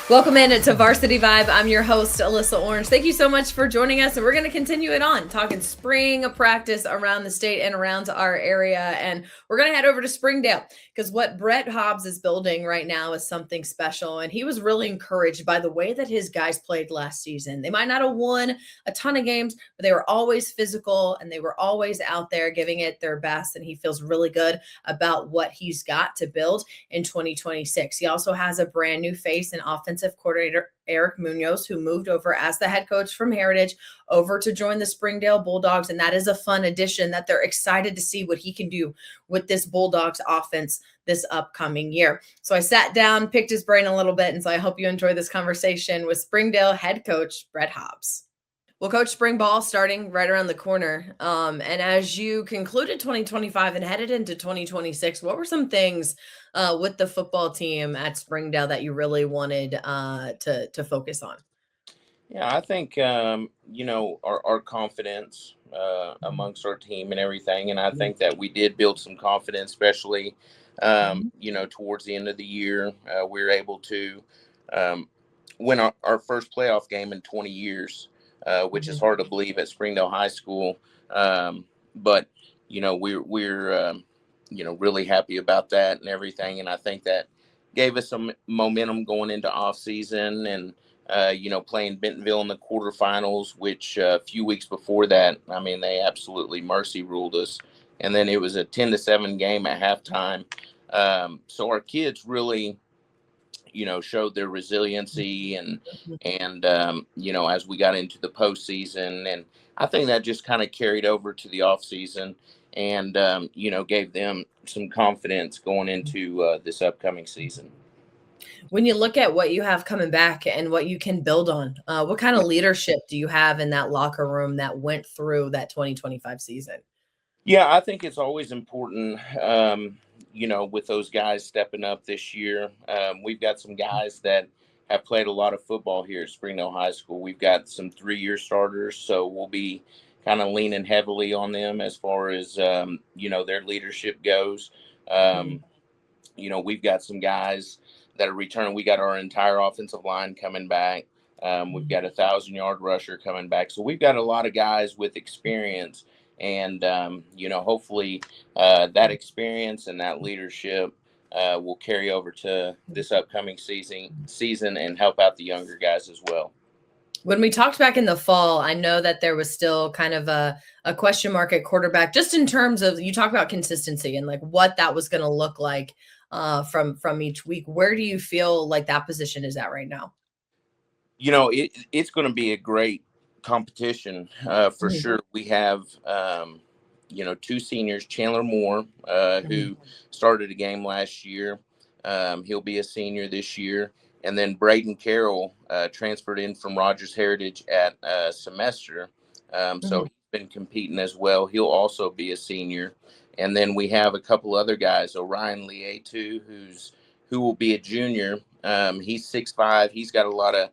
Welcome in to Varsity Vibe. I'm your host, Alyssa Orange. Thank you so much for joining us. And we're going to continue it on, talking spring practice around the state and around our area. And we're going to head over to Springdale because what Brett Hobbs is building right now is something special. And he was really encouraged by the way that his guys played last season. They might not have won a ton of games, but they were always physical and they were always out there giving it their best. And he feels really good about what he's got to build in 2026. He also has a brand new face in Offensive Coordinator Eric Munoz, who moved over as the head coach from Heritage over to join the Springdale Bulldogs. And that is a fun addition that they're excited to see what he can do with this Bulldogs offense this upcoming year. So I sat down, picked his brain a little bit. And so I hope you enjoy this conversation with Springdale head coach Brett Hobbs. Well, Coach, spring ball starting right around the corner. And as you concluded 2025 and headed into 2026, what were some things with the football team at Springdale that you really wanted to focus on? Yeah, I think our confidence amongst our team and everything, and I think that we did build some confidence, especially towards the end of the year. We were able to win our first playoff game in 20 years, which is hard to believe at Springdale High School. But we're really happy about that and everything, and I think that gave us some momentum going into off season and. Playing Bentonville in the quarterfinals, which a few weeks before that, I mean, they absolutely mercy ruled us. And then it was a 10-7 game at halftime. So our kids really, showed their resiliency and as we got into the postseason. And I think that just kind of carried over to the off season and, gave them some confidence going into this upcoming season. When you look at what you have coming back and what you can build on, what kind of leadership do you have in that locker room that went through that 2025 season? Yeah, I think it's always important, with those guys stepping up this year. We've got some guys that have played a lot of football here at Springdale High School. We've got some 3-year starters, so we'll be kind of leaning heavily on them as far as, their leadership goes. We've got some guys that are returning. We got our entire offensive line coming back. We've got a 1,000-yard rusher coming back. So we've got a lot of guys with experience. And, hopefully that experience and that leadership will carry over to this upcoming season and help out the younger guys as well. When we talked back in the fall, I know that there was still kind of a question mark at quarterback, just in terms of, you talk about consistency and like what that was going to look like from each week. Where do you feel like that position is at right now? It's going to be a great competition for sure. We have, 2 seniors, Chandler Moore, who started a game last year. He'll be a senior this year. And then Braden Carroll transferred in from Rogers Heritage at semester. So he's been competing as well. He'll also be a senior. And then we have a couple other guys, Orion Lietu, who will be a junior. He's 6'5". He's got a lot of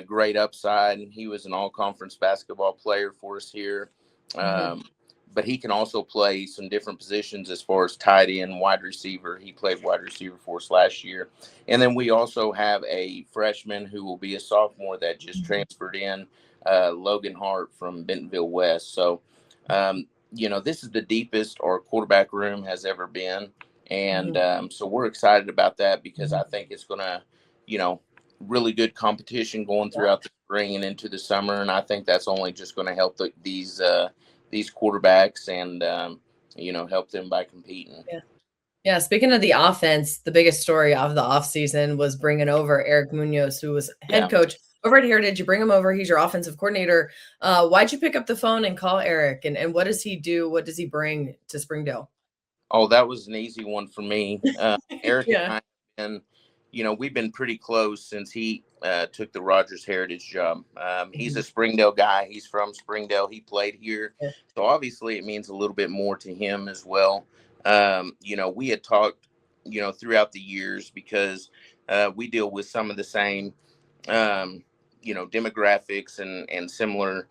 great upside. He was an all-conference basketball player for us here. But he can also play some different positions as far as tight end, wide receiver. He played wide receiver for us last year. And then we also have a freshman who will be a sophomore that just transferred in, Logan Hart from Bentonville West. So, this is the deepest our quarterback room has ever been. And so we're excited about that because I think it's going to, really good competition going throughout the spring and into the summer. And I think that's only just going to help these quarterbacks and, help them by competing. Yeah. Speaking of the offense, the biggest story of the offseason was bringing over Eric Munoz, who was head coach over at Heritage. You bring him over. He's your offensive coordinator. Why'd you pick up the phone and call Eric? And what does he do? What does he bring to Springdale? Oh, that was an easy one for me. Eric and I, and we've been pretty close since he took the Rogers Heritage job. He's a Springdale guy. He's from Springdale. He played here. So obviously it means a little bit more to him as well. We had talked, throughout the years because we deal with some of the same, demographics and similar,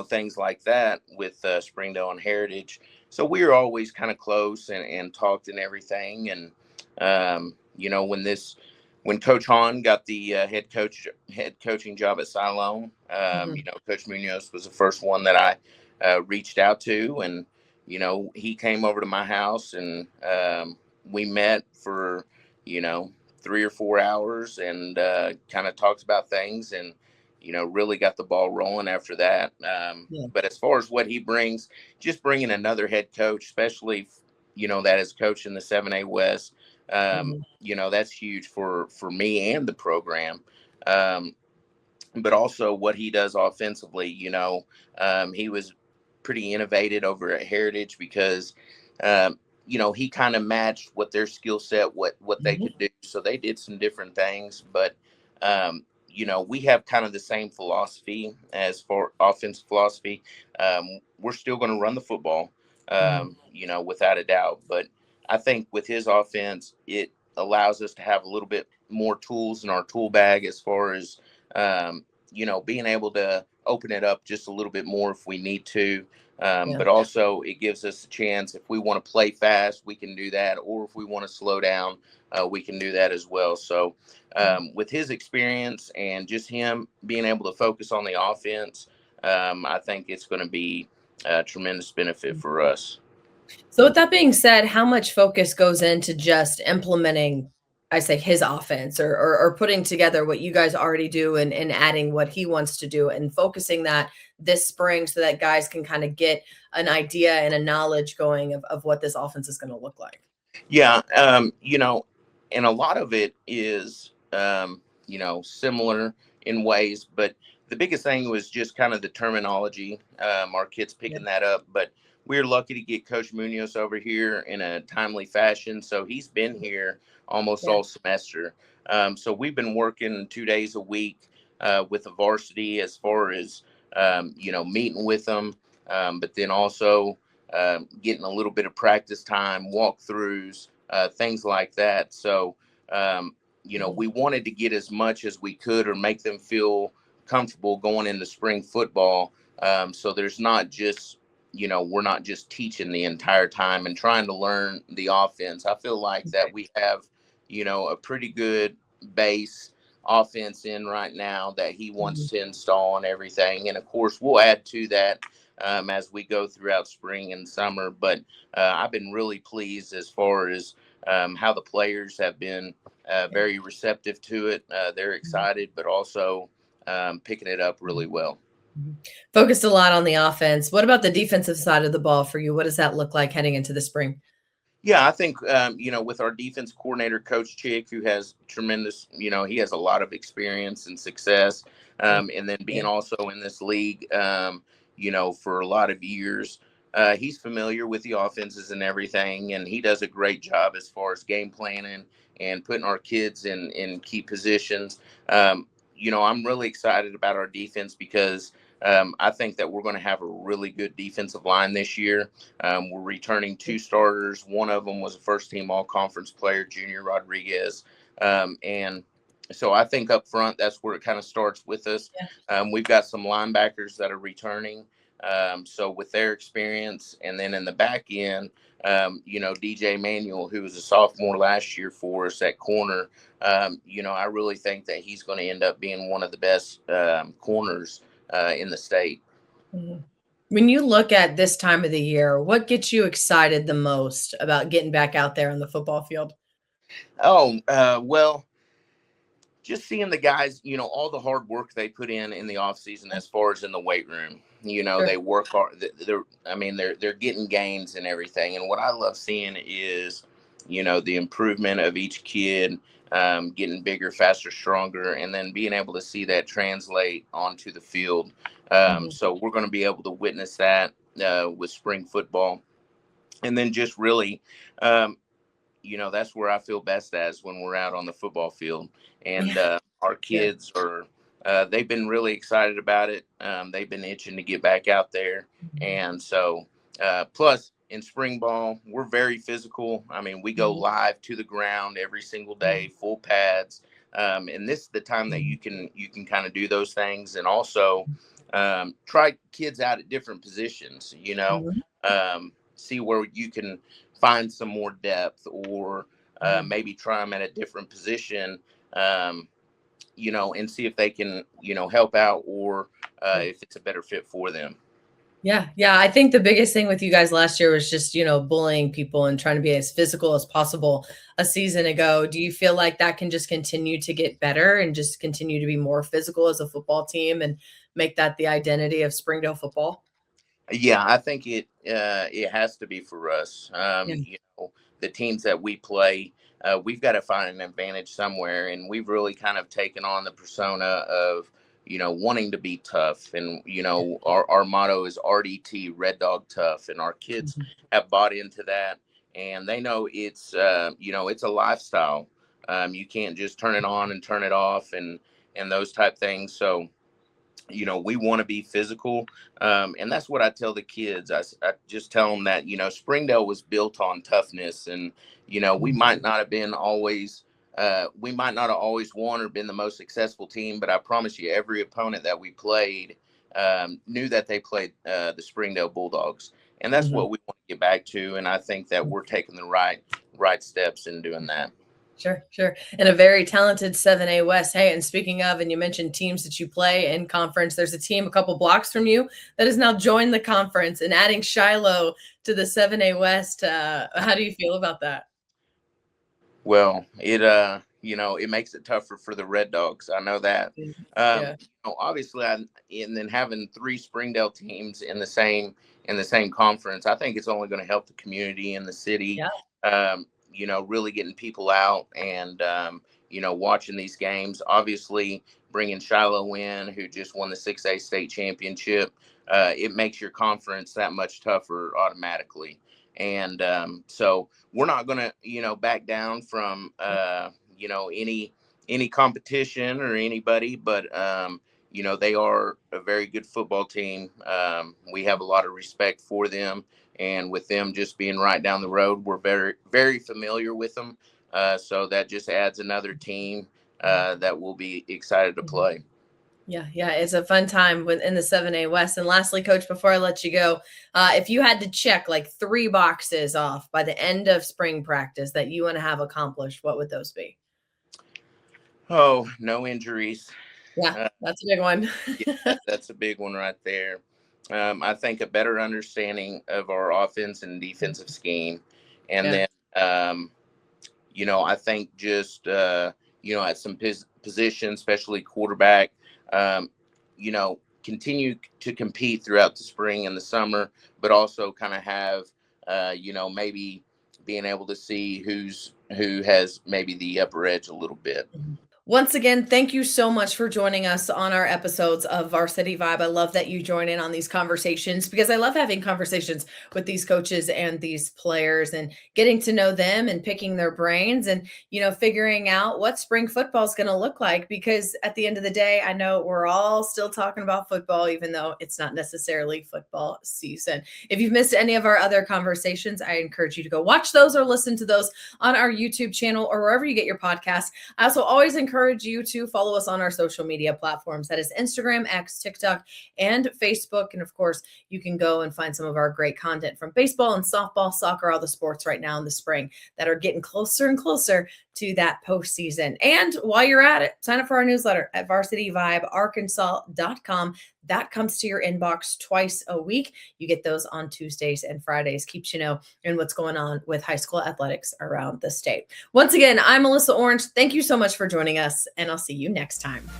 things like that with Springdale and Heritage. So we were always kind of close and talked and everything. And, when when Coach Hahn got the head coaching job at Siloam, Mhm. Coach Munoz was the first one that I reached out to, and he came over to my house, and we met for 3 or 4 hours, and kind of talked about things, and really got the ball rolling after that. Yeah. But as far as what he brings, just bringing another head coach, especially that is coaching the 7A West. Mhm. That's huge for me and the program. Um, but also what he does offensively. He was pretty innovative over at Heritage because, he kind of matched what their skill set, what they Mhm. could do. So they did some different things, but we have kind of the same philosophy as for offensive philosophy. We're still going to run the football, Mhm. without a doubt. But I think with his offense, it allows us to have a little bit more tools in our tool bag as far as being able to open it up just a little bit more if we need to. Yeah. But also, it gives us a chance if we want to play fast, we can do that. Or if we want to slow down, we can do that as well. So, with his experience and just him being able to focus on the offense, I think it's going to be a tremendous benefit for us. So with that being said, how much focus goes into just implementing, I say his offense or putting together what you guys already do and adding what he wants to do and focusing that this spring so that guys can kind of get an idea and a knowledge going of what this offense is going to look like? Yeah, and a lot of it is, similar in ways, but the biggest thing was just kind of the terminology. Our kids Yeah. picking that up, but we're lucky to get Coach Munoz over here in a timely fashion. So he's been here almost Yeah. all semester. So we've been working 2 days a week with the varsity as far as, meeting with them, but then also getting a little bit of practice time, walkthroughs, things like that. So, Mhm. we wanted to get as much as we could or make them feel comfortable going into spring football. So there's not just, we're not just teaching the entire time and trying to learn the offense. I feel like that we have, a pretty good base offense in right now that he wants Mhm. to install and everything. And of course, we'll add to that as we go throughout spring and summer. But I've been really pleased as far as how the players have been Yeah. very receptive to it. They're Mhm. excited, but also picking it up really Mhm. well. Mhm. Focused a lot on the offense. What about the defensive side of the ball for you? What does that look like heading into the spring? Yeah, I think with our defense coordinator, Coach Chick, who has tremendous, he has a lot of experience and success, and then being Yeah. also in this league, for a lot of years, he's familiar with the offenses and everything, and he does a great job as far as game planning and putting our kids in key positions. I'm really excited about our defense because I think that we're going to have a really good defensive line this year. We're returning two starters. One of them was a first team all conference player, Junior Rodriguez. And so I think up front, that's where it kind of starts with us. Yeah. We've got some linebackers that are returning. So with their experience, and then in the back end, DJ Manuel, who was a sophomore last year for us at corner, I really think that he's going to end up being one of the best corners in the state. Mhm. When you look at this time of the year, what gets you excited the most about getting back out there on the football field? Oh, well, just seeing the guys, all the hard work they put in the off season as far as in the weight room. Sure. They work hard. They're getting gains and everything. And what I love seeing is, the improvement of each kid, getting bigger, faster, stronger, and then being able to see that translate onto the field. Mhm. So we're going to be able to witness that with spring football, and then just really, um, that's where I feel best as when we're out on the football field. And Yeah. our Yeah. kids they've been really excited about it. They've been itching to get back out there. Mhm. And so, plus in spring ball, we're very physical. I mean, we go Mhm. live to the ground every single day, full pads. And this is the time that Mhm. you can kind of do those things, and also try kids out at different positions. Mhm. See where you can find some more depth, or Mhm. maybe try them at a different position and see if they can, help out, or if it's a better fit for them. Yeah. Yeah. I think the biggest thing with you guys last year was just, bullying people and trying to be as physical as possible a season ago. Do you feel like that can just continue to get better and just continue to be more physical as a football team and make that the identity of Springdale football? Yeah, I think it has to be for us. Yeah. The teams that we play, we've got to find an advantage somewhere, and we've really kind of taken on the persona of wanting to be tough, and our motto is RDT, Red Dog Tough, and our kids have bought into that, and they know it's it's a lifestyle. You can't just turn it on and turn it off, and those type things. So we want to be physical. And that's what I tell the kids. I just tell them that, Springdale was built on toughness, and, we might not have been always, we might not have always won or been the most successful team, but I promise you, every opponent that we played knew that they played the Springdale Bulldogs. And that's what we want to get back to. And I think that we're taking the right steps in doing that. Sure. And a very talented 7A West. Hey, and speaking of, and you mentioned teams that you play in conference, there's a team a couple blocks from you that has now joined the conference and adding Shiloh to the 7A West. How do you feel about that? Well, it makes it tougher for the Red Dogs. I know that. Yeah. Obviously, and then having 3 Springdale teams in the same conference, I think it's only going to help the community and the city. Yeah. Really getting people out and, watching these games. Obviously, bringing Shiloh in, who just won the 6A state championship, it makes your conference that much tougher automatically. And so we're not going to, back down from, any competition or anybody, but, they are a very good football team. We have a lot of respect for them. And with them just being right down the road, we're very, very familiar with them. So that just adds another team that we'll be excited to play. Yeah, it's a fun time in the 7A West. And lastly, Coach, before I let you go, if you had to check like 3 boxes off by the end of spring practice that you want to have accomplished, what would those be? Oh, no injuries. Yeah, that's a big one. Yeah, that's a big one right there. I think a better understanding of our offense and defensive scheme. And then, I think just, at some positions, especially quarterback, continue to compete throughout the spring and the summer, but also kind of have, maybe being able to see who has maybe the upper edge a little bit. Once again, thank you so much for joining us on our episodes of Varsity Vibe. I love that you join in on these conversations because I love having conversations with these coaches and these players and getting to know them and picking their brains and, figuring out what spring football is going to look like. Because at the end of the day, I know we're all still talking about football, even though it's not necessarily football season. If you've missed any of our other conversations, I encourage you to go watch those or listen to those on our YouTube channel or wherever you get your podcasts. I also always encourage you to follow us on our social media platforms. That is Instagram, X, TikTok, and Facebook. And of course, you can go and find some of our great content from baseball and softball, soccer, all the sports right now in the spring that are getting closer and closer to that postseason. And while you're at it, sign up for our newsletter at varsityvibearkansas.com. That comes to your inbox twice a week. You get those on Tuesdays and Fridays. Keeps you know in what's going on with high school athletics around the state. Once again, I'm Alyssa Orange. Thank you so much for joining us, and I'll see you next time.